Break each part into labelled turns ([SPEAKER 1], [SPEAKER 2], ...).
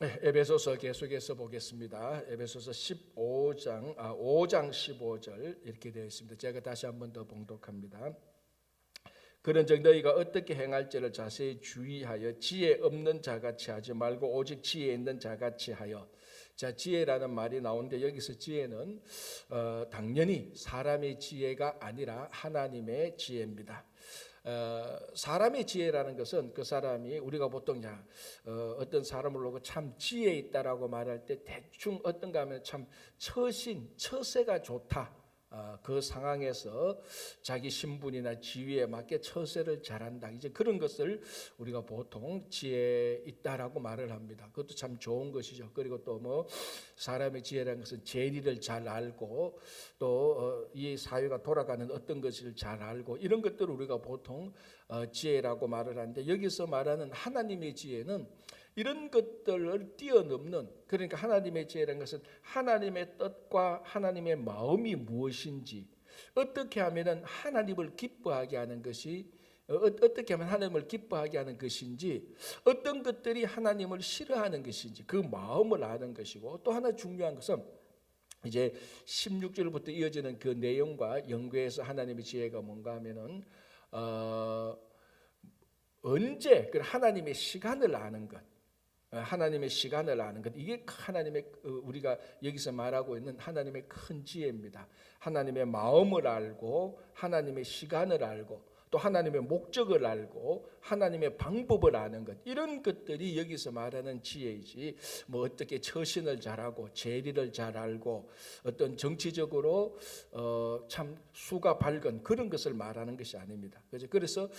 [SPEAKER 1] 에베소서 계속해서 보겠습니다. 에베소서 5장 15절 이렇게 되어 있습니다. 제가 다시 한 번 더 봉독합니다. 그런즉 너희가 어떻게 행할지를 자세히 주의하여 지혜 없는 자같이 하지 말고 오직 지혜 있는 자같이 하여. 자, 지혜라는 말이 나오는데 여기서 지혜는 당연히 사람의 지혜가 아니라 하나님의 지혜입니다. 사람의 지혜라는 것은 그 사람이 우리가 보통 어떤 사람을 보고 참 지혜 있다라고 말할 때 대충 어떤가 하면 참 처세가 좋다. 그 상황에서 자기 신분이나 지위에 맞게 처세를 잘한다. 이제 그런 것을 우리가 보통 지혜 있다라고 말을 합니다. 그것도 참 좋은 것이죠. 그리고 또 사람의 지혜라는 것은 재리를 잘 알고 또 이 사회가 돌아가는 어떤 것을 잘 알고 이런 것들을 우리가 보통 지혜라고 말을 하는데 여기서 말하는 하나님의 지혜는 이런 것들을 뛰어넘는, 그러니까 하나님의 지혜라는 것은 하나님의 뜻과 하나님의 마음이 무엇인지, 어떻게 하면 하나님을 기뻐하게 하는 것이, 어떻게 하면 하나님을 기뻐하게 하는 것인지, 어떤 것들이 하나님을 싫어하는 것인지 그 마음을 아는 것이고, 또 하나 중요한 것은 이제 16절부터 이어지는 그 내용과 연계해서 하나님의 지혜가 뭔가 하면은 언제 그 하나님의 시간을 아는 것, 하나님의 시간을 아는 것, 이게 하나님의 우리가 여기서 말하고 있는 하나님의 큰 지혜입니다. 하나님의 마음을 알고 하나님의 시간을 알고 또 하나님의 목적을 알고 하나님의 방법을 아는 것, 이런 것들이 여기서 말하는 지혜이지 어떻게 처신을 잘하고 재리를 잘 알고 어떤 정치적으로 참 수가 밝은 그런 것을 말하는 것이 아닙니다. 그래서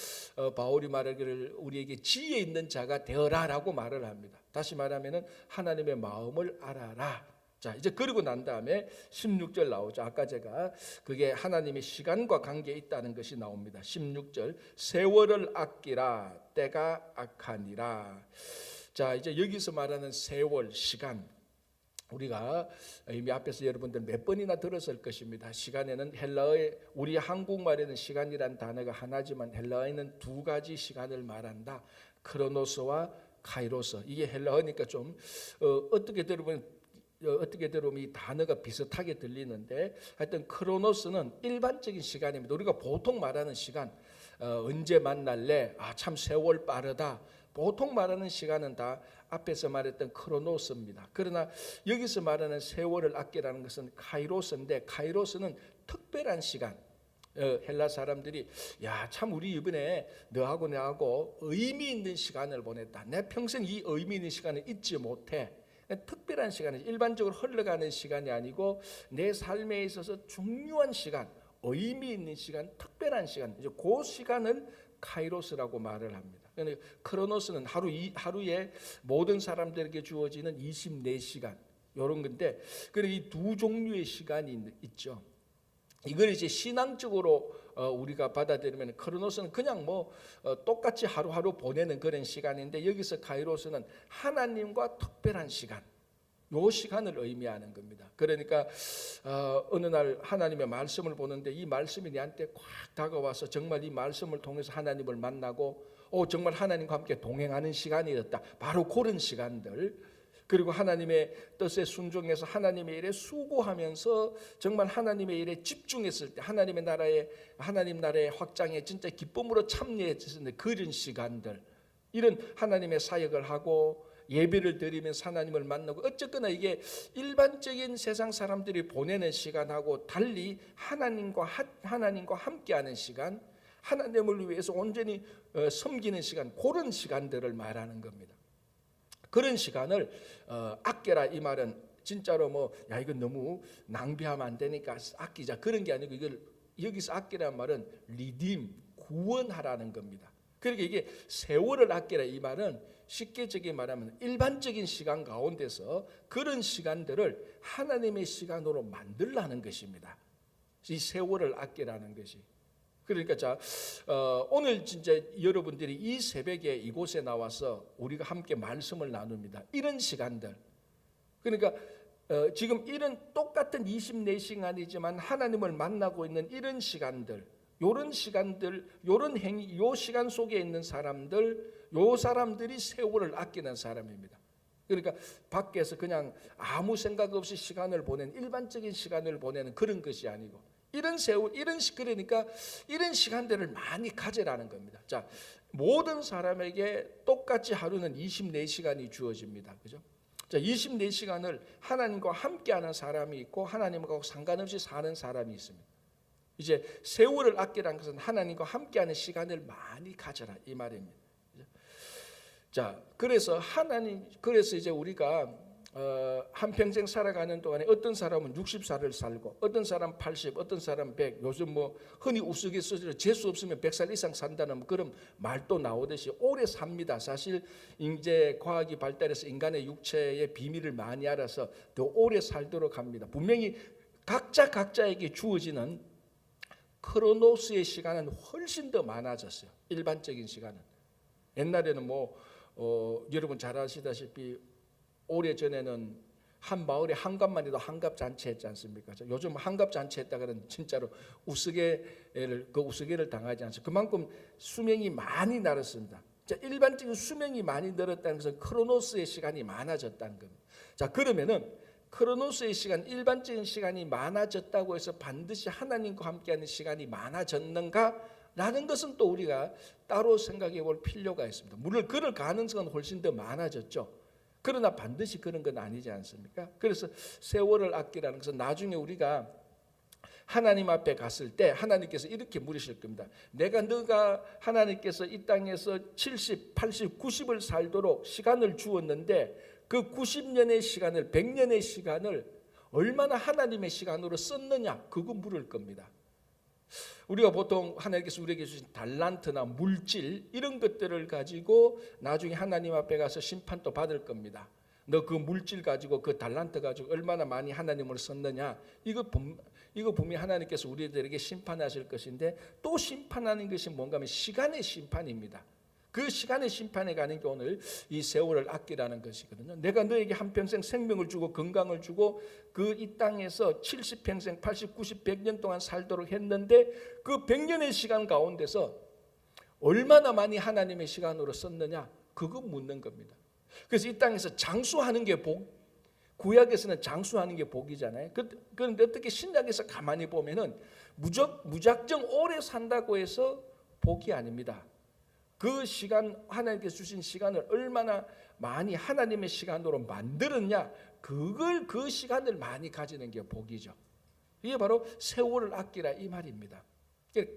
[SPEAKER 1] 바울이 말하기를 우리에게 지혜 있는 자가 되어라라고 말을 합니다. 다시 말하면 하나님의 마음을 알아라. 자, 이제 그러고 난 다음에 16절 나오죠. 아까 제가 그게 하나님의 시간과 관계에 있다는 것이 나옵니다. 16절, 세월을 아끼라 때가 악하니라. 자, 이제 여기서 말하는 세월, 시간, 우리가 이미 앞에서 여러분들 몇 번이나 들었을 것입니다. 시간에는 헬라어의, 우리 한국말에는 시간이란 단어가 하나지만 헬라어에는 두 가지 시간을 말한다. 크로노스와 카이로스. 이게 헬라어니까 좀 어떻게 들어보면 이 단어가 비슷하게 들리는데, 하여튼 크로노스는 일반적인 시간입니다. 우리가 보통 말하는 시간, 언제 만날래? 참 세월 빠르다. 보통 말하는 시간은 다 앞에서 말했던 크로노스입니다. 그러나 여기서 말하는 세월을 아끼라는 것은 카이로스인데, 카이로스는 특별한 시간. 헬라 사람들이 참 우리 이번에 너하고 나하고 의미 있는 시간을 보냈다. 내 평생 이 의미 있는 시간을 잊지 못해. 특별한 시간이 일반적으로 흘러가는 시간이 아니고 내 삶에 있어서 중요한 시간, 의미 있는 시간, 특별한 시간, 이제 그 시간을 카이로스라고 말을 합니다. 그러니까 크로노스는 하루에 모든 사람들에게 주어지는 24시간 이런 건데, 그리고 이 두 종류의 시간이 있죠. 이걸 이제 신앙적으로 우리가 받아들이면 크로노스는 그냥 똑같이 하루하루 보내는 그런 시간인데, 여기서 카이로스는 하나님과 특별한 시간, 요 시간을 의미하는 겁니다. 그러니까 어느 날 하나님의 말씀을 보는데 이 말씀이 내한테 꽉 다가와서 정말 이 말씀을 통해서 하나님을 만나고 정말 하나님과 함께 동행하는 시간이었다. 바로 그런 시간들. 그리고 하나님의 뜻에 순종해서 하나님의 일에 수고하면서 정말 하나님의 일에 집중했을 때 하나님 나라의 확장에 진짜 기쁨으로 참여했을 그런 시간들, 이런 하나님의 사역을 하고 예배를 드리면서 하나님을 만나고, 어쨌거나 이게 일반적인 세상 사람들이 보내는 시간하고 달리 하나님과 함께하는 시간, 하나님을 위해서 온전히 섬기는 시간, 그런 시간들을 말하는 겁니다. 그런 시간을 아껴라, 이 말은 진짜로 이건 너무 낭비하면 안 되니까 아끼자, 그런 게 아니고, 이걸 여기서 아끼라는 말은 리딤, 구원하라는 겁니다. 그러니까 이게 세월을 아끼라, 이 말은 쉽게 말하면 일반적인 시간 가운데서 그런 시간들을 하나님의 시간으로 만들라는 것입니다. 이 세월을 아끼라는 것이. 그러니까 오늘 진짜 여러분들이 이 새벽에 이곳에 나와서 우리가 함께 말씀을 나눕니다. 이런 시간들, 그러니까 지금 이런 똑같은 24시간이지만 하나님을 만나고 있는 이런 시간들, 요런 시간들, 요런 행위, 요 시간 속에 있는 사람들, 요 사람들이 세월을 아끼는 사람입니다. 그러니까 밖에서 그냥 아무 생각 없이 시간을 보내는 일반적인 시간을 보내는 그런 것이 아니고 그러니까 이런 시간들을 많이 가져라는 겁니다. 자, 모든 사람에게 똑같이 하루는 24시간이 주어집니다. 그죠? 자, 24시간을 하나님과 함께하는 사람이 있고 하나님과 상관없이 사는 사람이 있습니다. 이제 세월을 아끼라는 것은 하나님과 함께하는 시간을 많이 가져라 이 말입니다. 자, 그래서 이제 우리가 한평생 살아가는 동안에 어떤 사람은 60살을 살고 어떤 사람 80, 어떤 사람 100, 요즘 뭐 흔히 우스갯소리로 재수 없으면 100살 이상 산다는 그런 말도 나오듯이 오래 삽니다. 사실 이제 과학이 발달해서 인간의 육체의 비밀을 많이 알아서 더 오래 살도록 합니다. 분명히 각자에게 주어지는 크로노스의 시간은 훨씬 더 많아졌어요. 일반적인 시간은. 옛날에는 여러분 잘 아시다시피 오래전에는 한 마을에 한갑만 해도 한갑잔치 했지 않습니까? 요즘 한갑잔치 했다가는 진짜로 우스개를 당하지 않습니까? 그만큼 수명이 많이 늘었습니다. 자, 일반적인 수명이 많이 늘었다는 것은 크로노스의 시간이 많아졌다는 겁니다. 자, 그러면은 크로노스의 시간, 일반적인 시간이 많아졌다고 해서 반드시 하나님과 함께하는 시간이 많아졌는가? 라는 것은 또 우리가 따로 생각해 볼 필요가 있습니다. 물론 그럴 가능성은 훨씬 더 많아졌죠. 그러나 반드시 그런 건 아니지 않습니까? 그래서 세월을 아끼라는 것은 나중에 우리가 하나님 앞에 갔을 때 하나님께서 이렇게 물으실 겁니다. 너가 하나님께서 이 땅에서 70, 80, 90을 살도록 시간을 주었는데 그 90년의 시간을 100년의 시간을 얼마나 하나님의 시간으로 썼느냐 그거 물을 겁니다. 우리가 보통 하나님께서 우리에게 주신 달란트나 물질 이런 것들을 가지고 나중에 하나님 앞에 가서 심판도 받을 겁니다. 너 그 물질 가지고 그 달란트 가지고 얼마나 많이 하나님을 썼느냐 이거 분명히 하나님께서 우리들에게 심판하실 것인데 또 심판하는 것이 뭔가 하면 시간의 심판입니다. 그 시간의 심판에 가는 게 오늘 이 세월을 아끼라는 것이거든요. 내가 너에게 한평생 생명을 주고 건강을 주고 그 이 땅에서 70평생, 80, 90, 100년 동안 살도록 했는데 그 100년의 시간 가운데서 얼마나 많이 하나님의 시간으로 썼느냐 그거 묻는 겁니다. 그래서 이 땅에서 장수하는 게 구약에서는 장수하는 게 복이잖아요. 그런데 어떻게 신약에서 가만히 보면은 무작정 오래 산다고 해서 복이 아닙니다. 그 시간 하나님께서 주신 시간을 얼마나 많이 하나님의 시간으로 만들었냐 그 시간을 많이 가지는 게 복이죠. 이게 바로 세월을 아끼라 이 말입니다.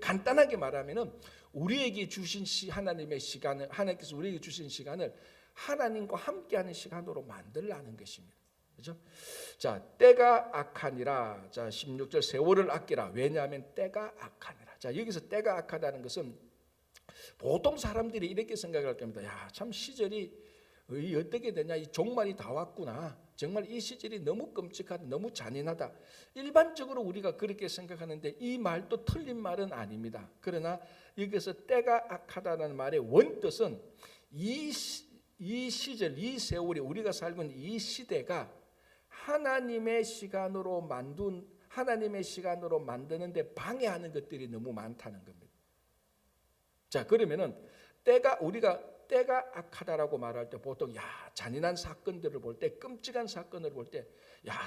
[SPEAKER 1] 간단하게 말하면은 우리에게 주신 하나님의 시간을 하나님께서 우리에게 주신 시간을 하나님과 함께하는 시간으로 만들라는 것입니다. 그렇죠? 자, 때가 악하니라. 자, 16절 세월을 아끼라. 왜냐하면 때가 악하니라. 자, 여기서 때가 악하다는 것은 보통 사람들이 이렇게 생각할 겁니다. 야, 참 시절이 어떻게 되냐? 이 종말이 다 왔구나. 정말 이 시절이 너무 끔찍하다. 너무 잔인하다. 일반적으로 우리가 그렇게 생각하는데 이 말도 틀린 말은 아닙니다. 그러나 여기서 때가 악하다는 말의 원뜻은 이 시절, 이 세월이 우리가 살고 있는 이 시대가 하나님의 시간으로 만드는데 방해하는 것들이 너무 많다는 겁니다. 자, 그러면은 우리가 때가 악하다라고 말할 때 보통 잔인한 사건들을 볼 때, 끔찍한 사건을 볼 때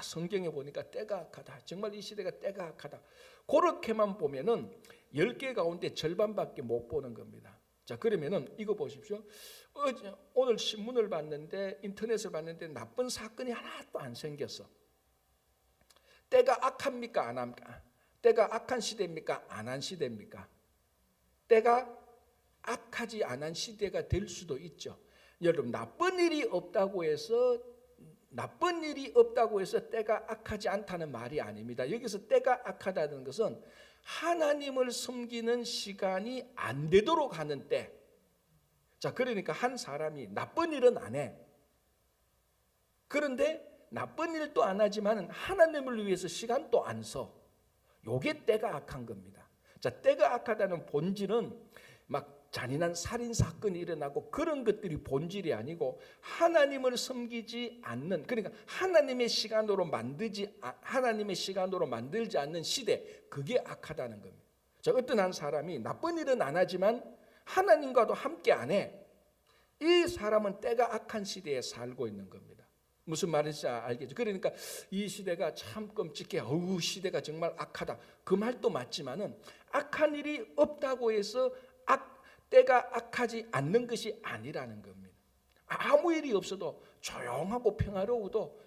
[SPEAKER 1] 성경에 보니까 때가 악하다. 정말 이 시대가 때가 악하다. 그렇게만 보면은 10개 가운데 절반밖에 못 보는 겁니다. 자, 그러면은 이거 보십시오. 오늘 신문을 봤는데 인터넷을 봤는데 나쁜 사건이 하나도 안 생겼어. 때가 악합니까? 안 합니까? 때가 악한 시대입니까? 안 한 시대입니까? 때가 악하지 않은 시대가 될 수도 있죠. 여러분 나쁜 일이 없다고 해서 때가 악하지 않다는 말이 아닙니다. 여기서 때가 악하다는 것은 하나님을 섬기는 시간이 안 되도록 하는 때. 자, 그러니까 한 사람이 나쁜 일은 안 해. 그런데 나쁜 일도 안 하지만 하나님을 위해서 시간도 안 써. 요게 때가 악한 겁니다. 자, 때가 악하다는 본질은 막 잔인한 살인 사건이 일어나고 그런 것들이 본질이 아니고 하나님을 섬기지 않는, 그러니까 하나님의 시간으로 만들지 않는 시대, 그게 악하다는 겁니다. 자, 어떤 한 사람이 나쁜 일은 안 하지만 하나님과도 함께 안 해. 이 사람은 때가 악한 시대에 살고 있는 겁니다. 무슨 말인지 알겠죠? 그러니까 이 시대가 참 끔찍해. 시대가 정말 악하다. 그 말도 맞지만은 악한 일이 없다고 해서 때가 악하지 않는 것이 아니라는 겁니다. 아무 일이 없어도 조용하고 평화로워도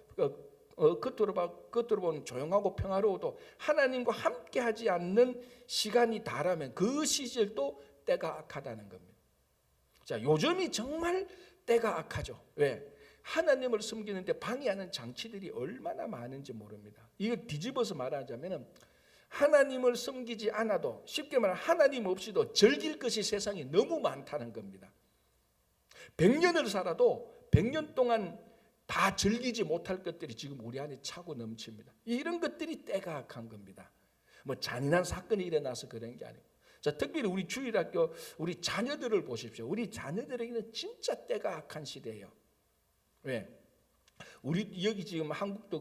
[SPEAKER 1] 겉으로 보면 조용하고 평화로워도 하나님과 함께하지 않는 시간이 다라면 그 시절도 때가 악하다는 겁니다. 자, 요즘이 정말 때가 악하죠. 왜? 하나님을 섬기는데 방해하는 장치들이 얼마나 많은지 모릅니다. 이걸 뒤집어서 말하자면 하나님을 섬기지 않아도 쉽게 말하면 하나님 없이도 즐길 것이 세상에 너무 많다는 겁니다. 100년을 살아도 100년 동안 다 즐기지 못할 것들이 지금 우리 안에 차고 넘칩니다. 이런 것들이 때가 악한 겁니다. 뭐 잔인한 사건이 일어나서 그런 게 아니고. 자, 특별히 우리 주일학교 우리 자녀들을 보십시오. 우리 자녀들에게는 진짜 때가 악한 시대예요. 왜? 우리 여기 지금 한국도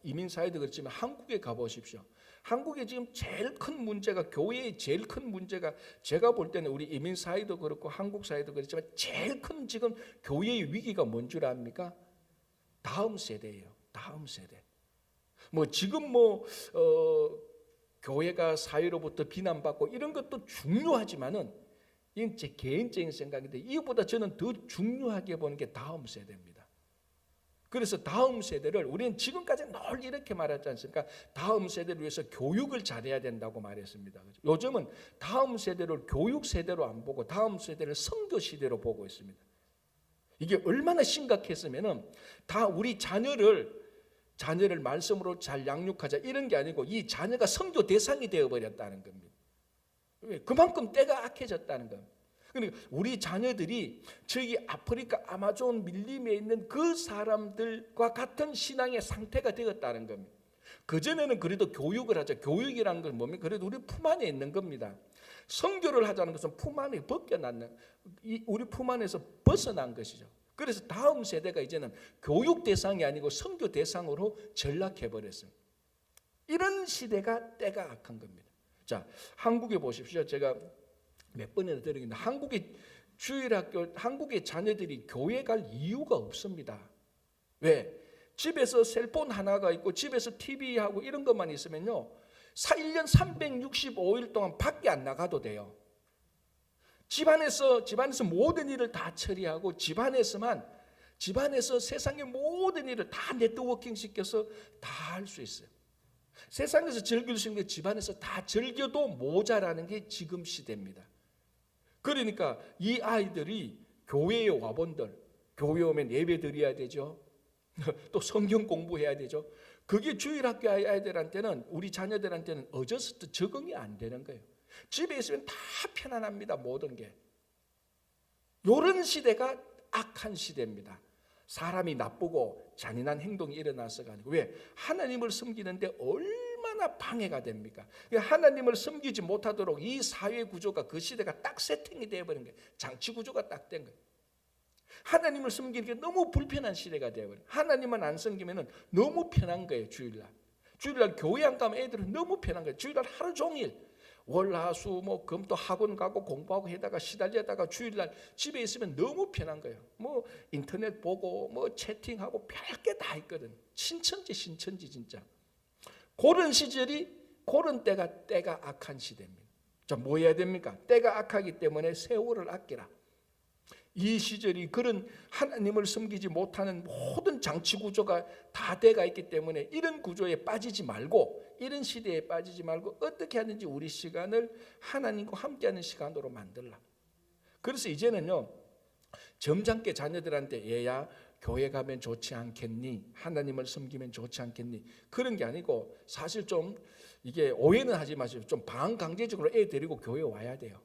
[SPEAKER 1] 이민 사회도 그렇지만 한국에 가 보십시오. 한국에 지금 제일 큰 문제가 교회의 제일 큰 문제가 제가 볼 때는 우리 이민 사회도 그렇고 한국 사회도 그렇지만 제일 큰 지금 교회의 위기가 뭔 줄 압니까? 다음 세대예요. 다음 세대. 뭐 지금 교회가 사회로부터 비난받고 이런 것도 중요하지만은 이건 제 개인적인 생각인데 이보다 저는 더 중요하게 보는 게 다음 세대입니다. 그래서 다음 세대를 우리는 지금까지 늘 이렇게 말하지 않습니까? 다음 세대를 위해서 교육을 잘해야 된다고 말했습니다. 요즘은 다음 세대를 교육 세대로 안 보고 다음 세대를 선교 시대로 보고 있습니다. 이게 얼마나 심각했으면은 다 우리 자녀를 말씀으로 잘 양육하자 이런 게 아니고 이 자녀가 선교 대상이 되어버렸다는 겁니다. 그만큼 때가 악해졌다는 겁니다. 그러니까 우리 자녀들이 저기 아프리카 아마존 밀림에 있는 그 사람들과 같은 신앙의 상태가 되었다는 겁니다. 그전에는 그래도 교육을 하자. 교육이라는 건 뭡니까? 그래도 우리 품 안에 있는 겁니다. 선교를 하자는 것은 품 안에 벗겨났는 우리 품 안에서 벗어난 것이죠. 그래서 다음 세대가 이제는 교육 대상이 아니고 선교 대상으로 전락해버렸습니다. 이런 시대가 때가 악한 겁니다. 자, 한국에 보십시오. 제가 몇 번이나 들었는데 한국의 주일학교, 한국의 자녀들이 교회 갈 이유가 없습니다. 왜? 집에서 셀폰 하나가 있고 집에서 TV하고 이런 것만 있으면요 1년 365일 동안 밖에 안 나가도 돼요. 집안에서 모든 일을 다 처리하고 집안에서 세상의 모든 일을 다 네트워킹 시켜서 다 할 수 있어요. 세상에서 즐길 수 있는 게 집안에서 다 즐겨도 모자라는 게 지금 시대입니다. 그러니까 이 아이들이 교회에 와본들, 교회 오면 예배 드려야 되죠. 또 성경 공부해야 되죠. 그게 주일학교 아이들한테는 우리 자녀들한테는 어저스트 적응이 안 되는 거예요. 집에 있으면 다 편안합니다. 모든 게. 이런 시대가 악한 시대입니다. 사람이 나쁘고 잔인한 행동이 일어나서가 아니고 왜? 하나님을 섬기는데 얼마나 방해가 됩니까? 하나님을 섬기지 못하도록 이 사회 구조가 그 시대가 딱 세팅이 되어버린 거예요. 장치 구조가 딱 된 거예요. 하나님을 섬기는 게 너무 불편한 시대가 되어버려요. 하나님만 안 섬기면 너무 편한 거예요. 주일날 교회 안 가면 애들은 너무 편한 거예요. 주일날 하루 종일 월화수 금도 학원 가고 공부하고 해다가 시달려다가 주일날 집에 있으면 너무 편한 거예요. 인터넷 보고 채팅하고 별게 다 있거든. 신천지 진짜. 그런 때가 악한 시대입니다. 자, 뭐 해야 됩니까? 때가 악하기 때문에 세월을 아끼라. 이 시절이 그런 하나님을 섬기지 못하는 모든 장치 구조가 다 돼가 있기 때문에 이런 구조에 빠지지 말고 이런 시대에 빠지지 말고 어떻게 하든지 우리 시간을 하나님과 함께하는 시간으로 만들라. 그래서 이제는요 점잖게 자녀들한테 얘야 교회 가면 좋지 않겠니? 하나님을 섬기면 좋지 않겠니? 그런 게 아니고 사실 좀 이게 오해는 하지 마시고 좀 반강제적으로 애 데리고 교회 와야 돼요.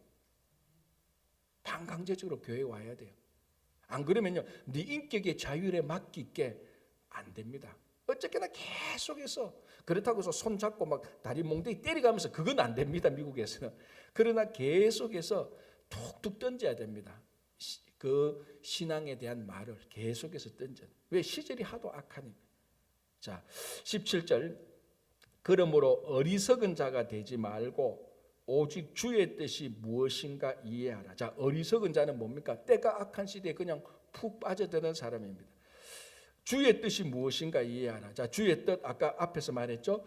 [SPEAKER 1] 반강제적으로 교회에 와야 돼요. 안 그러면요 네 인격의 자율에 맡기게 안 됩니다. 어쨌거나 계속해서 그렇다고 해서 손잡고 막 다리 몽둥이 때려가면서 그건 안 됩니다. 미국에서는. 그러나 계속해서 툭툭 던져야 됩니다. 그 신앙에 대한 말을 계속해서 던져. 왜? 시절이 하도 악하니까. 자, 17절 그러므로 어리석은 자가 되지 말고 오직 주의 뜻이 무엇인가 이해하라. 자, 어리석은 자는 뭡니까? 때가 악한 시대에 그냥 푹 빠져드는 사람입니다. 주의 뜻이 무엇인가 이해하라. 자, 주의 뜻 아까 앞에서 말했죠.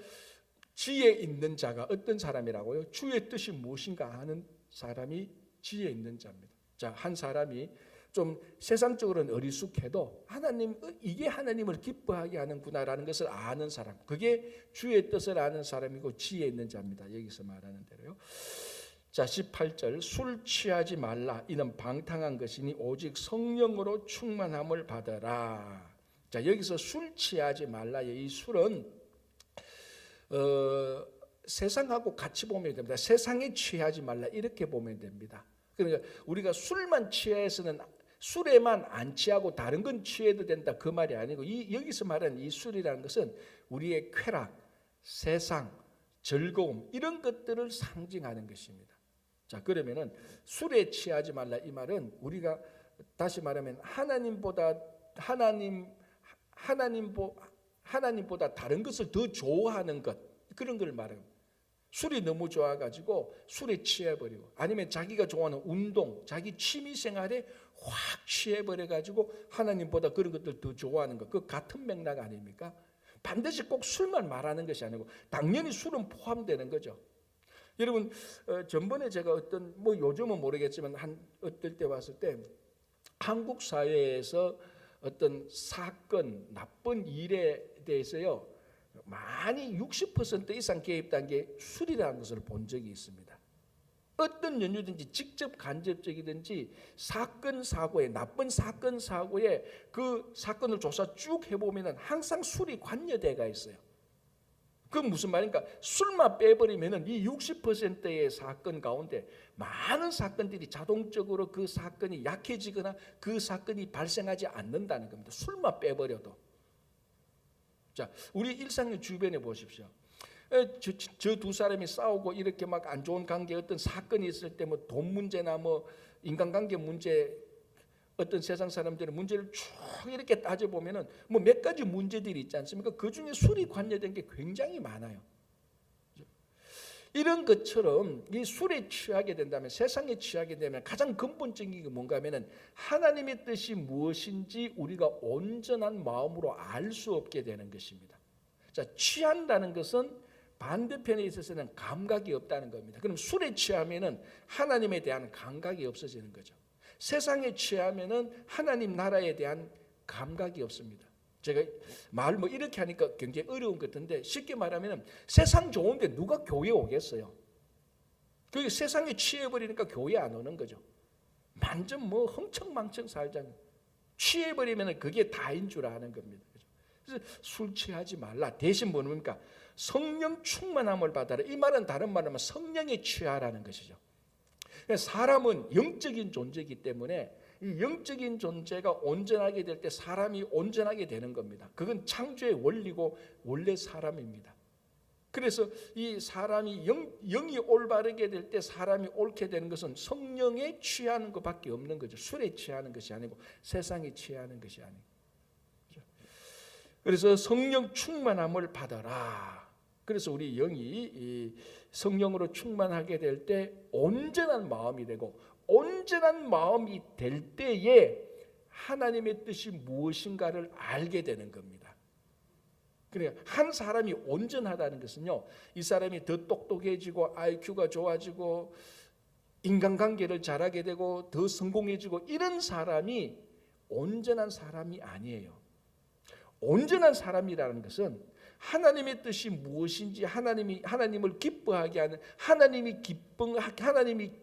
[SPEAKER 1] 지혜 있는 자가 어떤 사람이라고요? 주의 뜻이 무엇인가 아는 사람이 지혜 있는 자입니다. 자, 한 사람이 좀 세상적으로는 어리숙해도 하나님, 이게 하나님을 기뻐하게 하는구나라는 것을 아는 사람, 그게 주의 뜻을 아는 사람이고 지혜 있는 자입니다. 여기서 말하는 대로요. 자, 18절 술 취하지 말라. 이는 방탕한 것이니 오직 성령으로 충만함을 받아라. 자, 여기서 술 취하지 말라의 이 술은 세상하고 같이 보면 됩니다. 세상에 취하지 말라 이렇게 보면 됩니다. 그러니까 우리가 술만 취해서는 술에만 안 취하고 다른 건 취해도 된다 그 말이 아니고 여기서 말하는 이 술이라는 것은 우리의 쾌락, 세상, 즐거움 이런 것들을 상징하는 것입니다. 자, 그러면은 술에 취하지 말라 이 말은 우리가 다시 말하면 하나님보다 다른 것을 더 좋아하는 것 그런 걸 말합니다. 술이 너무 좋아가지고 술에 취해버리고 아니면 자기가 좋아하는 운동, 자기 취미생활에 확 취해버려가지고 하나님보다 그런 것들 더 좋아하는 것, 그 같은 맥락 아닙니까? 반드시 꼭 술만 말하는 것이 아니고 당연히 술은 포함되는 거죠. 여러분 전번에 제가 어떤 요즘은 모르겠지만 어떨 때 왔을 때 한국 사회에서 어떤 사건, 나쁜 일에 대해서요 많이 60% 이상 개입된 게 술이라는 것을 본 적이 있습니다. 어떤 연유든지 직접 간접적이든지 사건 사고에 나쁜 사건 사고에 그 사건을 조사 쭉 해보면 항상 술이 관여돼가 있어요. 그건 무슨 말인가? 술만 빼버리면 이 60%의 사건 가운데 많은 사건들이 자동적으로 그 사건이 약해지거나 그 사건이 발생하지 않는다는 겁니다. 술만 빼버려도. 자, 우리 일상의 주변에 보십시오. 저 두 사람이 싸우고 이렇게 막 안 좋은 관계 어떤 사건이 있을 때 돈 문제나 인간관계 문제 어떤 세상 사람들의 문제를 쭉 이렇게 따져보면은 몇 가지 문제들이 있지 않습니까? 그 중에 술이 관여된 게 굉장히 많아요. 이런 것처럼 이 술에 취하게 된다면 세상에 취하게 되면 가장 근본적인 게 뭔가 하면은 하나님의 뜻이 무엇인지 우리가 온전한 마음으로 알 수 없게 되는 것입니다. 자, 취한다는 것은 반대편에 있어서는 감각이 없다는 겁니다. 그럼 술에 취하면은 하나님에 대한 감각이 없어지는 거죠. 세상에 취하면은 하나님 나라에 대한 감각이 없습니다. 제가 말 이렇게 하니까 굉장히 어려운 것 같은데 쉽게 말하면 세상 좋은데 누가 교회 오겠어요? 그 세상에 취해버리니까 교회 안 오는 거죠. 완전 흥청망청 살자면 취해버리면 그게 다인 줄 아는 겁니다. 그래서 술 취하지 말라. 대신 뭡니까? 성령 충만함을 받아라. 이 말은 다른 말로 하면 성령에 취하라는 것이죠. 사람은 영적인 존재이기 때문에 이 영적인 존재가 온전하게 될 때 사람이 온전하게 되는 겁니다. 그건 창조의 원리고 원래 사람입니다. 그래서 이 사람이 영이 올바르게 될 때 사람이 옳게 되는 것은 성령에 취하는 것밖에 없는 거죠. 술에 취하는 것이 아니고 세상에 취하는 것이 아니고. 그래서 성령 충만함을 받아라. 그래서 우리 영이 이 성령으로 충만하게 될 때 온전한 마음이 되고 온전한 마음이 될 때에 하나님의 뜻이 무엇인가를 알게 되는 겁니다. 그러니까 한 사람이 온전하다는 것은요, 이 사람이 더 똑똑해지고 IQ가 좋아지고 인간관계를 잘하게 되고 더 성공해지고 이런 사람이 온전한 사람이 아니에요. 온전한 사람이라는 것은 하나님의 뜻이 무엇인지 하나님을 기뻐하게 하는 하나님이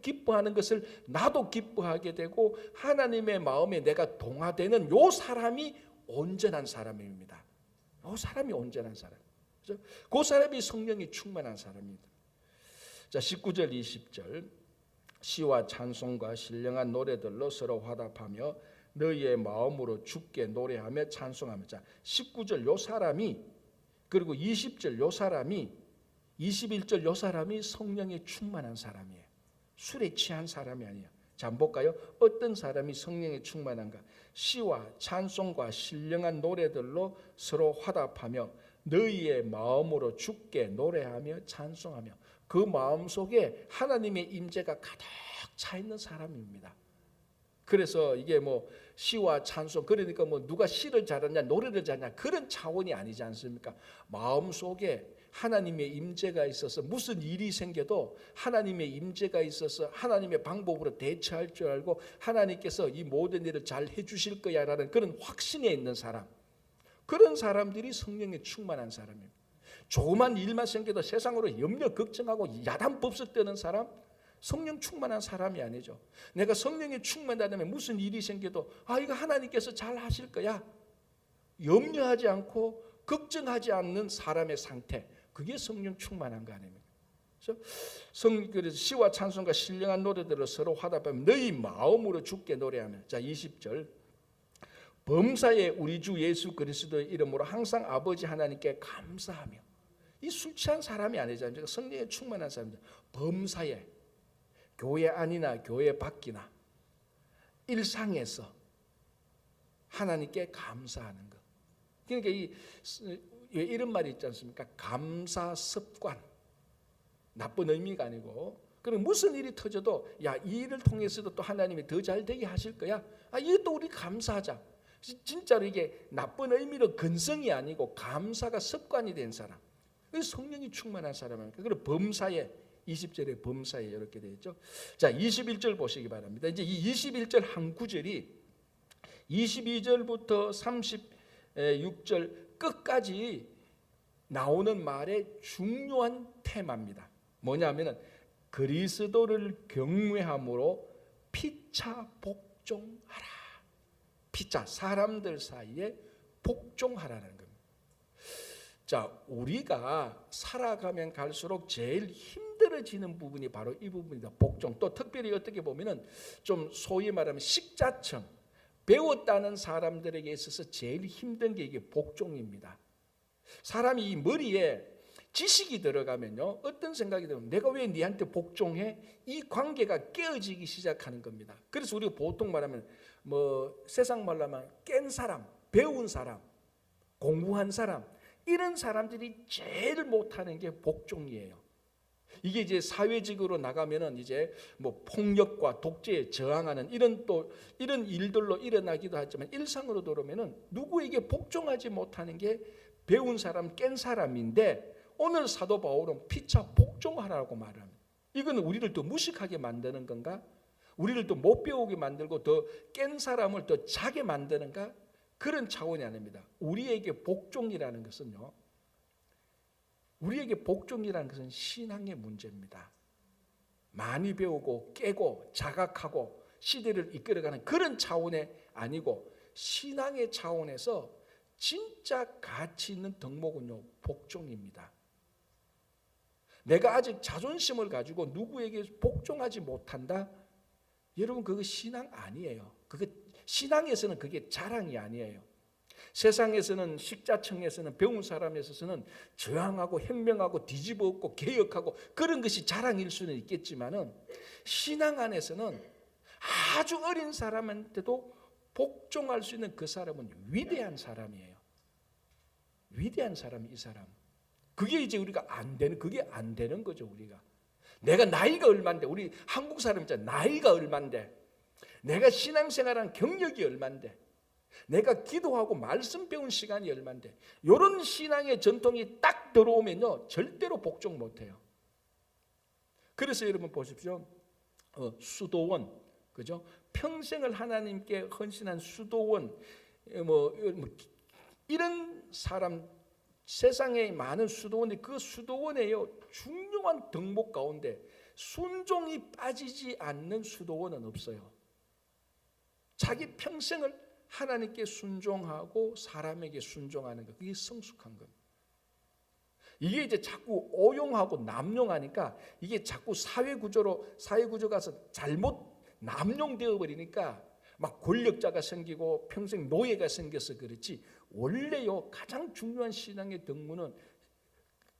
[SPEAKER 1] 기뻐하는 것을 나도 기뻐하게 되고 하나님의 마음에 내가 동화되는 요 사람이 온전한 사람입니다. 요 사람이 온전한 사람. 그렇죠? 그 사람이 성령이 충만한 사람입니다. 자, 19절 20절 시와 찬송과 신령한 노래들로 서로 화답하며 너희의 마음으로 주께 노래하며 찬송하며. 자, 19절 요 사람이 그리고 20절 요 사람이 21절 요 사람이 성령에 충만한 사람이에요. 술에 취한 사람이 아니에요. 자, 한번 볼까요? 어떤 사람이 성령에 충만한가? 시와 찬송과 신령한 노래들로 서로 화답하며 너희의 마음으로 주께 노래하며 찬송하며. 그 마음 속에 하나님의 임재가 가득 차 있는 사람입니다. 그래서 이게 뭐 시와 찬송, 그러니까 뭐 누가 시를 잘하냐 노래를 잘하냐 그런 차원이 아니지 않습니까? 마음 속에 하나님의 임재가 있어서 무슨 일이 생겨도 하나님의 임재가 있어서 하나님의 방법으로 대처할 줄 알고 하나님께서 이 모든 일을 잘 해주실 거야라는 그런 확신에 있는 사람, 그런 사람들이 성령에 충만한 사람입니다. 조그만 일만 생겨도 세상으로 염려 걱정하고 야단법석 뜨는 사람, 성령 충만한 사람이 아니죠. 내가 성령에 충만하다면 무슨 일이 생겨도 이거 하나님께서 잘 하실 거야, 염려하지 않고 걱정하지 않는 사람의 상태, 그게 성령 충만한 거 아닙니까? 그래서 시와 찬송과 신령한 노래들을 서로 화답하며 너희 마음으로 주께 노래하며. 자, 20절. 범사에 우리 주 예수 그리스도의 이름으로 항상 아버지 하나님께 감사하며. 이 술 취한 사람이 아니잖아요. 성령에 충만한 사람들. 범사에, 교회 안이나 교회 밖이나 일상에서 하나님께 감사하는 것. 그러니까 이런 말이 있지 않습니까? 감사 습관. 나쁜 의미가 아니고, 그럼 무슨 일이 터져도 이 일을 통해서도 또 하나님이 더 잘 되게 하실 거야. 이것도 우리 감사하자. 진짜로 이게 나쁜 의미로 근성이 아니고 감사가 습관이 된 사람. 성령이 충만한 사람입니다. 그리고 범사에, 20절에 범사에 이렇게 되어 있죠. 자, 21절 보시기 바랍니다. 이제 이 21절 한 구절이 22절부터 36절 끝까지 나오는 말의 중요한 테마입니다. 뭐냐면은 그리스도를 경외함으로 피차 복종하라. 피차, 사람들 사이에 복종하라는 겁니다. 자, 우리가 살아가면 갈수록 제일 힘들어지는 부분이 바로 이 부분이다. 복종. 또 특별히 어떻게 보면은 좀 소위 말하면 식자청, 배웠다는 사람들에게 있어서 제일 힘든 게 이게 복종입니다. 사람이 이 머리에 지식이 들어가면요, 어떤 생각이 들면 내가 왜 니한테 복종해? 이 관계가 깨어지기 시작하는 겁니다. 그래서 우리가 보통 말하면 세상 말로 하면 깬 사람, 배운 사람, 공부한 사람, 이런 사람들이 제일 못하는 게 복종이에요. 이게 이제 사회적으로 나가면은 이제 폭력과 독재에 저항하는 이런 일들로 일어나기도 하지만 일상으로 들어오면은 누구에게 복종하지 못하는 게 배운 사람, 깬 사람인데, 오늘 사도 바울은 피차 복종하라고 말합니다. 이건 우리를 더 무식하게 만드는 건가? 우리를 더 못 배우게 만들고 더 깬 사람을 더 자게 만드는가? 그런 차원이 아닙니다. 우리에게 복종이라는 것은요, 우리에게 복종이라는 것은 신앙의 문제입니다. 많이 배우고 깨고 자각하고 시대를 이끌어가는 그런 차원이 아니고, 신앙의 차원에서 진짜 가치 있는 덕목은요, 복종입니다. 내가 아직 자존심을 가지고 누구에게 복종하지 못한다? 여러분, 그거 신앙 아니에요. 신앙에서는 그게 자랑이 아니에요. 세상에서는, 식자청에서는, 배운 사람에 있어서는 저항하고 혁명하고 뒤집어 엎고 개혁하고 그런 것이 자랑일 수는 있겠지만은, 신앙 안에서는 아주 어린 사람한테도 복종할 수 있는 그 사람은 위대한 사람이에요. 위대한 사람이 이 사람. 그게 이제 우리가 그게 안 되는 거죠. 우리가 내가 나이가 얼만데, 우리 한국 사람 있잖아요. 나이가 얼만데, 내가 신앙생활한 경력이 얼만데, 내가 기도하고 말씀 배운 시간이 얼만데, 이런 신앙의 전통이 딱 들어오면요, 절대로 복종 못해요. 그래서 여러분 보십시오. 수도원, 그죠? 평생을 하나님께 헌신한 수도원, 이런 사람, 세상에 많은 수도원이, 그 수도원에요, 중요한 덕목 가운데 순종이 빠지지 않는 수도원은 없어요. 자기 평생을 하나님께 순종하고 사람에게 순종하는 것, 그게 성숙한 겁니다. 이게 이제 자꾸 오용하고 남용하니까 이게 자꾸 사회구조가 잘못 남용되어 버리니까 막 권력자가 생기고 평생 노예가 생겨서 그렇지, 원래요 가장 중요한 신앙의 덕목은,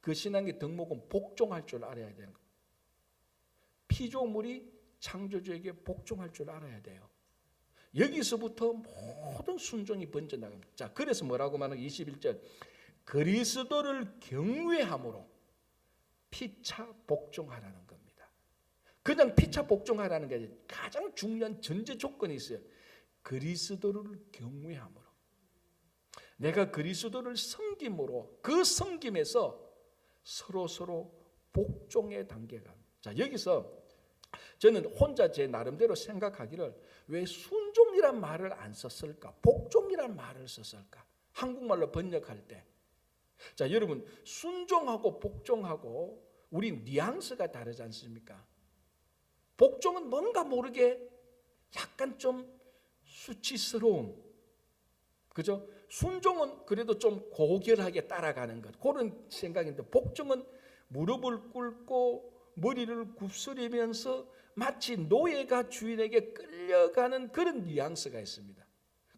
[SPEAKER 1] 그 신앙의 덕목은 복종할 줄 알아야 되는 거예요. 피조물이 창조주에게 복종할 줄 알아야 돼요. 여기서부터 모든 순종이 번져나갑니다. 자, 그래서 뭐라고 말하는 21절, 그리스도를 경외함으로 피차 복종하라는 겁니다. 그냥 피차 복종하라는 게 아니라 가장 중요한 전제 조건이 있어요. 그리스도를 경외함으로, 내가 그리스도를 섬김으로, 그 섬김에서 서로 복종의 단계가. 자, 여기서 저는 혼자 제 나름대로 생각하기를 왜 순종이란 말을 안 썼을까? 복종이란 말을 썼을까? 한국말로 번역할 때. 자, 여러분, 순종하고 복종하고 우리 뉘앙스가 다르지 않습니까? 복종은 뭔가 모르게 약간 좀 수치스러움, 그죠? 순종은 그래도 좀 고결하게 따라가는 것, 그런 생각인데, 복종은 무릎을 꿇고 머리를 굽스리면서 마치 노예가 주인에게 끌려가는 그런 뉘앙스가 있습니다.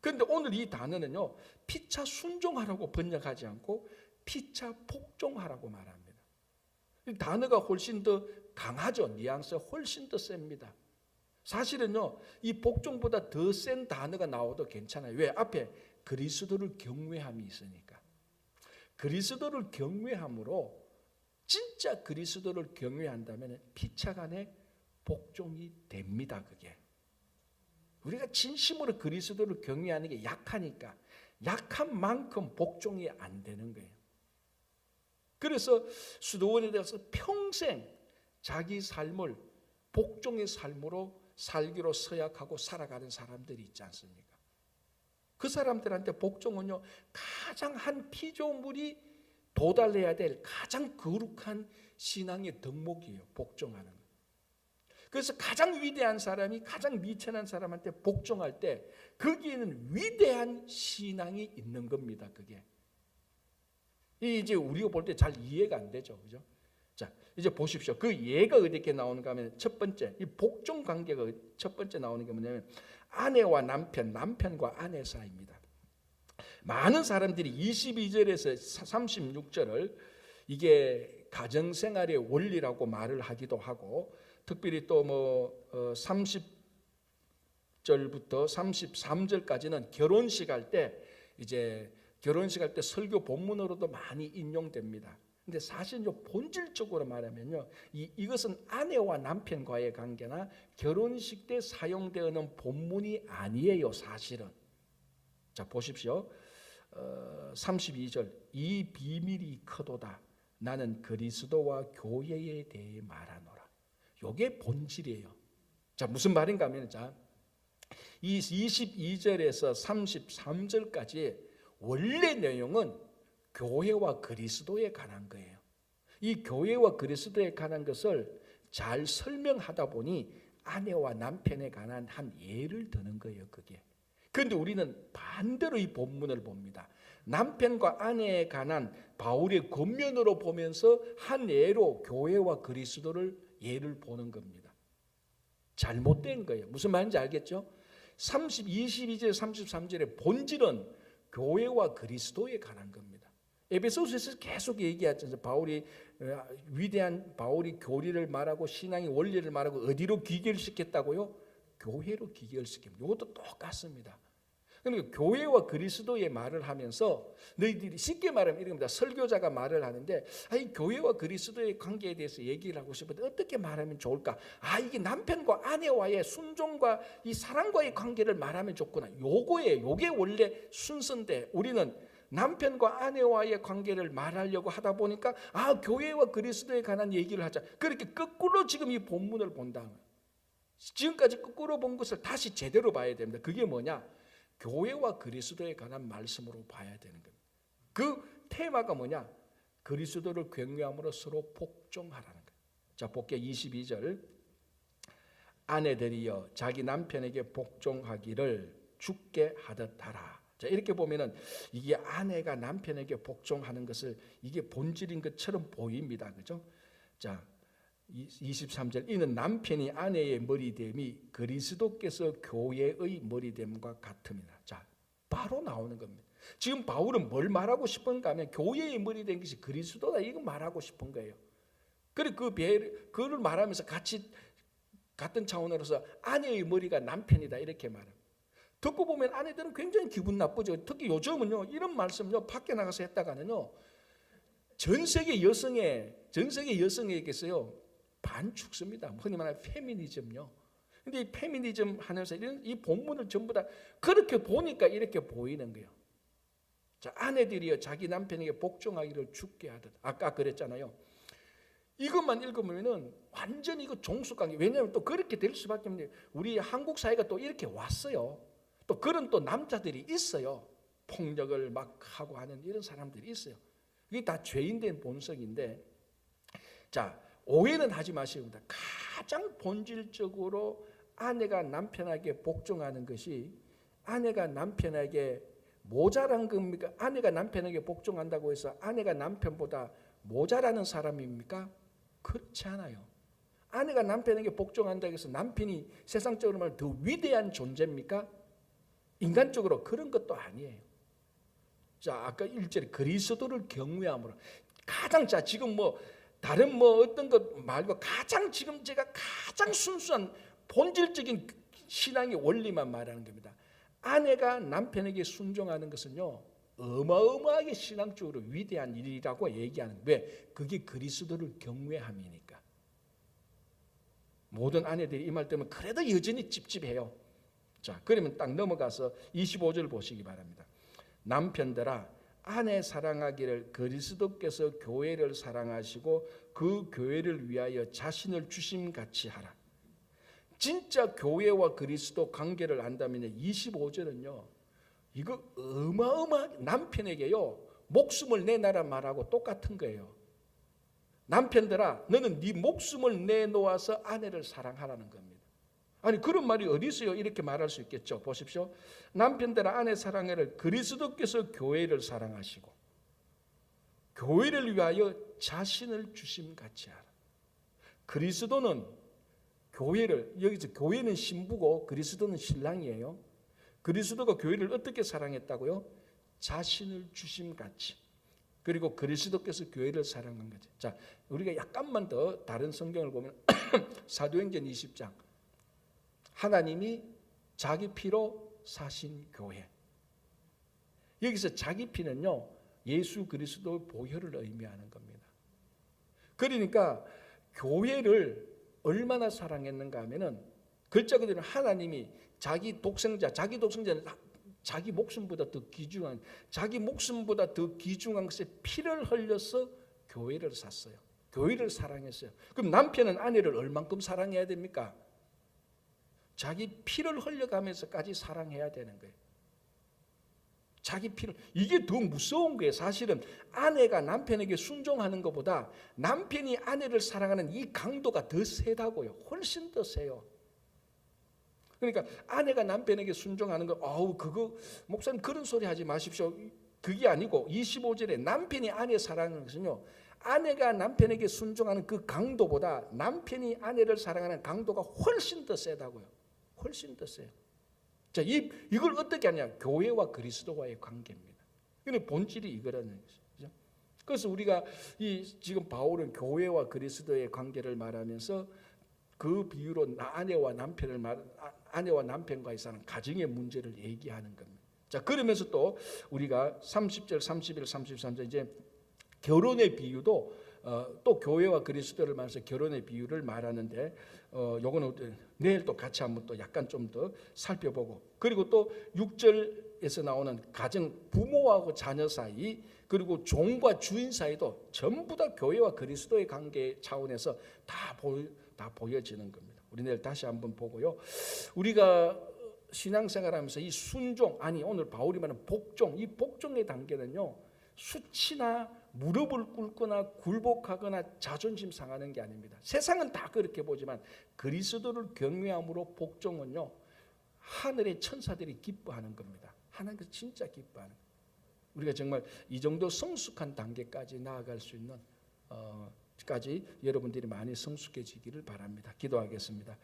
[SPEAKER 1] 그런데 오늘 이 단어는요, 피차 순종하라고 번역하지 않고 피차 복종하라고 말합니다. 이 단어가 훨씬 더 강하죠. 뉘앙스가 훨씬 더 셉니다. 사실은요, 이 복종보다 더 센 단어가 나와도 괜찮아요. 왜? 앞에 그리스도를 경외함이 있으니까. 그리스도를 경외함으로, 진짜 그리스도를 경외한다면 피차간에 복종이 됩니다. 그게 우리가 진심으로 그리스도를 경외하는 게 약하니까, 약한 만큼 복종이 안 되는 거예요. 그래서 수도원에 대해서 평생 자기 삶을 복종의 삶으로 살기로 서약하고 살아가는 사람들이 있지 않습니까? 그 사람들한테 복종은요, 가장 한 피조물이 도달해야 될 가장 거룩한 신앙의 덕목이에요. 복종하는 것. 그래서 가장 위대한 사람이 가장 미천한 사람한테 복종할 때 거기에는 위대한 신앙이 있는 겁니다. 그게 이제 우리가 볼 때 잘 이해가 안 되죠, 그죠? 자, 이제 보십시오. 그 예가 어떻게 나오는가 하면, 첫 번째, 이 복종 관계가 첫 번째 나오는 게 뭐냐면 아내와 남편, 남편과 아내 사이입니다. 많은 사람들이 22절에서 36절을 이게 가정생활의 원리라고 말을 하기도 하고, 특별히 또 30절부터 33절까지는 결혼식 할 때, 이제 결혼식 할 때 설교 본문으로도 많이 인용됩니다. 근데 사실은 본질적으로 말하면요, 이것은 아내와 남편과의 관계나 결혼식 때 사용되는 본문이 아니에요, 사실은. 자, 보십시오. 32절, 이 비밀이 크도다. 나는 그리스도와 교회에 대해 말하노라. 이게 본질이에요. 자, 무슨 말인가 하면, 자, 이 22절에서 33절까지 원래 내용은 교회와 그리스도에 관한 거예요. 이 교회와 그리스도에 관한 것을 잘 설명하다 보니 아내와 남편에 관한 한 예를 드는 거예요, 그게. 그런데 우리는 반대로 이 본문을 봅니다. 남편과 아내에 관한 바울의 겉면으로 보면서 한 예로 교회와 그리스도를 예를 보는 겁니다. 잘못된 거예요. 무슨 말인지 알겠죠? 22절 33절의 본질은 교회와 그리스도에 관한 겁니다. 에베소서에서 계속 얘기하죠. 바울이 위대한 바울이 교리를 말하고 신앙의 원리를 말하고 어디로 귀결시켰다고요? 교회로 귀결시킵니다. 이것도 똑같습니다. 그러니까 교회와 그리스도의 말을 하면서 너희들이 쉽게 말하면 이겁니다. 설교자가 말을 하는데, 이 교회와 그리스도의 관계에 대해서 얘기를 하고 싶은데 어떻게 말하면 좋을까? 이게 남편과 아내와의 순종과 이 사랑과의 관계를 말하면 좋구나. 요게 원래 순서인데, 우리는 남편과 아내와의 관계를 말하려고 하다 보니까 교회와 그리스도에 관한 얘기를 하자. 그렇게 거꾸로 지금 이 본문을 본다. 지금까지 거꾸로 본 것을 다시 제대로 봐야 됩니다. 그게 뭐냐? 교회와 그리스도에 관한 말씀으로 봐야 되는 겁니다. 그 테마가 뭐냐? 그리스도를 경외함으로 서로 복종하라는 거예요. 자, 볼게요. 22절. 아내들이여 자기 남편에게 복종하기를 주께 하듯 하라. 자, 이렇게 보면은 이게 아내가 남편에게 복종하는 것을 이게 본질인 것처럼 보입니다. 그죠? 자, 23절. 이는 남편이 아내의 머리됨이 그리스도께서 교회의 머리됨과 같음이라. 자, 바로 나오는 겁니다. 지금 바울은 뭘 말하고 싶은가 하면 교회의 머리된 것이 그리스도다, 이거 말하고 싶은 거예요. 그리고 그걸 말하면서 같은 차원으로서 아내의 머리가 남편이다, 이렇게 말합니다. 듣고 보면 아내들은 굉장히 기분 나쁘죠. 특히 요즘은요, 이런 말씀요, 밖에 나가서 했다가는요, 전 세계 여성의 전 세계 여성에게서요 반축습니다. 흔히 말하는 페미니즘요. 근데 이 페미니즘 하면서 이 본문을 전부 다 그렇게 보니까 이렇게 보이는 거예요. 자, 아내들이요 자기 남편에게 복종하기를 죽게 하듯. 아까 그랬잖아요. 이것만 읽으면은 완전히 이거 종속관계. 왜냐하면 또 그렇게 될 수밖에 없는 게 우리 한국 사회가 또 이렇게 왔어요. 또 그런 또 남자들이 있어요. 폭력을 막 하고 하는 이런 사람들이 있어요. 이게 다 죄인된 본성인데, 자, 오해는 하지 마시고 가장 본질적으로 아내가 남편에게 복종하는 것이 아내가 남편에게 모자란 겁니까? 아내가 남편에게 복종한다고 해서 아내가 남편보다 모자라는 사람입니까? 그렇지 않아요. 아내가 남편에게 복종한다고 해서 남편이 세상적으로 말하면 더 위대한 존재입니까? 인간적으로 그런 것도 아니에요. 자, 아까 1절에 그리스도를 경외함으로 가장, 자, 지금 뭐 다른 뭐 어떤 것 말고 가장 지금 제가 가장 순수한 본질적인 신앙의 원리만 말하는 겁니다. 아내가 남편에게 순종하는 것은요 어마어마하게 신앙적으로 위대한 일이라고 얘기하는. 왜? 그게 그리스도를 경외함이니까. 모든 아내들이 이 말 때문에 그래도 여전히 찝찝해요. 자, 그러면 딱 넘어가서 25절 보시기 바랍니다. 남편들아 아내 사랑하기를 그리스도께서 교회를 사랑하시고 그 교회를 위하여 자신을 주심같이 하라. 진짜 교회와 그리스도 관계를 안다면 25절은요 이거 어마어마하게 남편에게요 목숨을 내놔라 말하고 똑같은 거예요. 남편들아 너는 네 목숨을 내놓아서 아내를 사랑하라는 겁니다. 아니 그런 말이 어디 있어요? 이렇게 말할 수 있겠죠. 보십시오. 남편들아 아내 사랑하기를 그리스도께서 교회를 사랑하시고 교회를 위하여 자신을 주심같이 하라. 그리스도는 교회를, 여기서 교회는 신부고 그리스도는 신랑이에요. 그리스도가 교회를 어떻게 사랑했다고요? 자신을 주심같이. 그리고 그리스도께서 교회를 사랑한 거죠. 자, 우리가 약간만 더 다른 성경을 보면 사도행전 20장 하나님이 자기 피로 사신 교회. 여기서 자기 피는요 예수 그리스도의 보혈을 의미하는 겁니다. 그러니까 교회를 얼마나 사랑했는가 하면은 글자 그대로 하나님이 자기 독생자는 자기 목숨보다 더 귀중한, 자기 목숨보다 더 귀중한 것에 피를 흘려서 교회를 샀어요. 교회를 사랑했어요. 그럼 남편은 아내를 얼만큼 사랑해야 됩니까? 자기 피를 흘려가면서까지 사랑해야 되는 거예요. 자기 피를. 이게 더 무서운 거예요. 사실은 아내가 남편에게 순종하는 것보다 남편이 아내를 사랑하는 이 강도가 더 세다고요. 훨씬 더 세요. 그러니까 아내가 남편에게 순종하는 거, 그거 목사님 그런 소리 하지 마십시오. 그게 아니고 25절에 남편이 아내 사랑하는 것은요, 아내가 남편에게 순종하는 그 강도보다 남편이 아내를 사랑하는 강도가 훨씬 더 세다고요. 훨씬 더 세요. 자, 이걸 어떻게 하냐? 교회와 그리스도와의 관계입니다. 근데 본질이 이거라는 것이죠. 그래서 우리가 지금 바울은 교회와 그리스도의 관계를 말하면서 그 비유로 아내와 남편과의 사는 가정의 문제를 얘기하는 겁니다. 자, 그러면서 또 우리가 30절, 31, 33절 이제 결혼의 비유도 또 교회와 그리스도를 말해서 결혼의 비유를 말하는데 요거는 내일 또 같이 한번 또 약간 좀 더 살펴보고, 그리고 또 6절에서 나오는 가정, 부모하고 자녀 사이, 그리고 종과 주인 사이도 전부 다 교회와 그리스도의 관계 차원에서 다 보여지는 겁니다. 우리 내일 다시 한번 보고요. 우리가 신앙생활하면서 이 순종, 아니 오늘 바울이 말하는 복종, 이 복종의 단계는요 수치나 무릎을 꿇거나 굴복하거나 자존심 상하는 게 아닙니다. 세상은 다 그렇게 보지만 그리스도를 경외함으로 복종은요 하늘의 천사들이 기뻐하는 겁니다. 하나님께서 진짜 기뻐하는 겁니다. 우리가 정말 이 정도 성숙한 단계까지 나아갈 수 있는 까지 여러분들이 많이 성숙해지기를 바랍니다. 기도하겠습니다.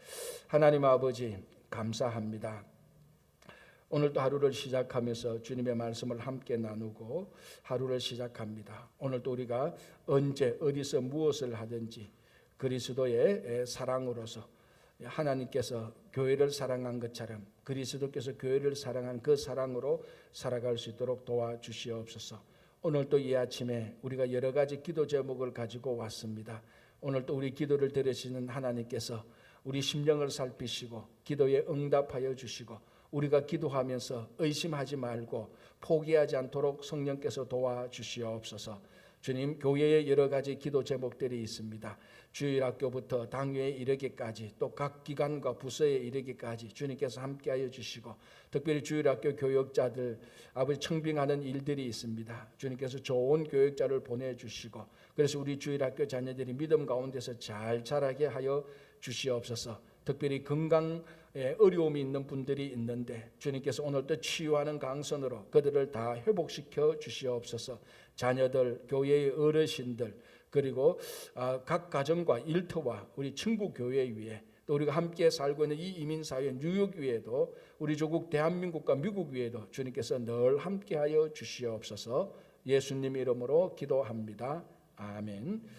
[SPEAKER 1] 하나님 아버지 감사합니다. 오늘도 하루를 시작하면서 주님의 말씀을 함께 나누고 하루를 시작합니다. 오늘도 우리가 언제 어디서 무엇을 하든지 그리스도의 사랑으로서 하나님께서 교회를 사랑한 것처럼 그리스도께서 교회를 사랑한 그 사랑으로 살아갈 수 있도록 도와주시옵소서. 오늘 또 이 아침에 우리가 여러 가지 기도 제목을 가지고 왔습니다. 오늘 또 우리 기도를 들으시는 하나님께서 우리 심령을 살피시고 기도에 응답하여 주시고 우리가 기도하면서 의심하지 말고 포기하지 않도록 성령께서 도와주시옵소서. 주님, 교회에 여러 가지 기도 제목들이 있습니다. 주일학교부터 당회에 이르기까지 또 각 기관과 부서에 이르기까지 주님께서 함께하여 주시고 특별히 주일학교 교역자들 아버지 청빙하는 일들이 있습니다. 주님께서 좋은 교역자를 보내주시고 그래서 우리 주일학교 자녀들이 믿음 가운데서 잘 자라게 하여 주시옵소서. 특별히 건강에 어려움이 있는 분들이 있는데 주님께서 오늘 또 치유하는 강선으로 그들을 다 회복시켜 주시옵소서. 자녀들, 교회의 어르신들 그리고 각 가정과 일터와 우리 친구 교회 위에 또 우리가 함께 살고 있는 이 이민사회 뉴욕 위에도 우리 조국 대한민국과 미국 위에도 주님께서 늘 함께하여 주시옵소서. 예수님 이름으로 기도합니다. 아멘.